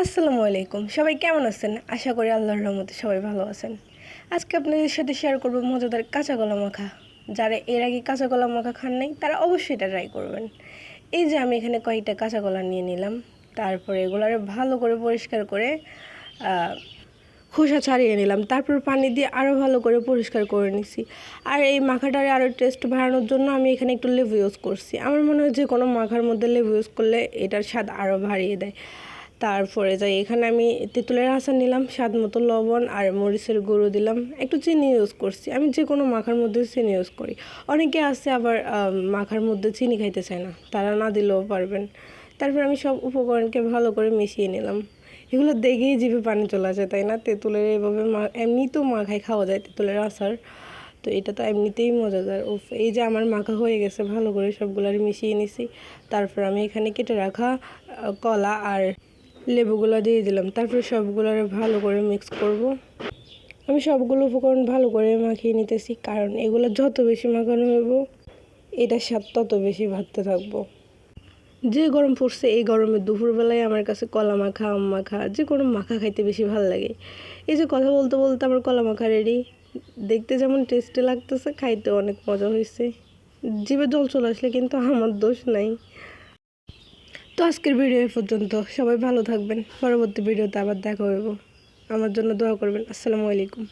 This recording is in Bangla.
আসসালামু আলাইকুম, সবাই কেমন আছেন? আশা করি আল্লাহর রহমতে সবাই ভালো আছেন। আজকে আপনাদের সাথে শেয়ার করব মজাদার কাঁচা কলা মাখা। যারা এর আগে কাঁচা কলা মাখা খান নাই তারা অবশ্যই এটা ট্রাই করবেন। এই যে আমি এখানে কয়েকটা কাঁচা কলা নিয়ে নিলাম, তারপরে এগুলারে ভালো করে পরিষ্কার করে খোসা ছাড়িয়ে নিলাম, তারপর পানি দিয়ে আরও ভালো করে পরিষ্কার করে নিছি। আর এই মাখাটারে আরও টেস্ট বাড়ানোর জন্য আমি এখানে একটু লেবু ইউজ করছি। আমার মনে হয় যে কোনো মাখার মধ্যে লেবু ইউজ করলে এটার স্বাদ আরও বাড়িয়ে দেয়। তারপরে যাই এখানে আমি তেঁতুলের আচার নিলাম, স্বাদ মতো লবণ আর মরিচের গুঁড়ো দিলাম, একটু চিনি ইউজ করছি। আমি যে কোনো মাখার মধ্যে চিনি ইউজ করি। অনেকে আছে আবার মাখার মধ্যে চিনি খাইতে চায় না, তারা না দিলেও পারবেন। তারপর আমি সব উপকরণকে ভালো করে মিশিয়ে নিলাম। এগুলো দেখেই জিভে পানি চলে আসে, তাই না? তেঁতুলের এইভাবে এমনি তো মাখায় খাওয়া যায় তেঁতুলের আচার, তো এটা তো এমনিতেই মজাদার। এই যে আমার মাখা হয়ে গেছে, ভালো করে সবগুলার মিশিয়ে নিছি। তারপর আমি এখানে কেটে রাখা কলা আর লেবুগুলো দিয়ে দিলাম, তারপরে সবগুলো ভালো করে মিক্স করব। আমি সবগুলো উপকরণ ভালো করে মাখিয়ে নিতেছি, কারণ এগুলো যত বেশি মাখানো হইব এটার স্বাদ তত বেশি ভাবতে থাকবো। যে গরম পড়ছে, এই গরমে দুপুরবেলায় আমার কাছে কলা মাখা, আম মাখা, যে কোনো মাখা খাইতে বেশি ভালো লাগে। এই যে কথা বলতে বলতে আমার কলা মাখা রেডি। দেখতে যেমন টেস্টি লাগতেছে, খাইতে অনেক মজা হয়েছে। জিভে জল চলে আসলে কিন্তু আমার দোষ নাই। তো আজকের ভিডিও এই পর্যন্ত। সবাই ভালো থাকবেন, পরবর্তী ভিডিওতে আবার দেখা হইব। আমার জন্য দোয়া করবেন। আসসালামু আলাইকুম।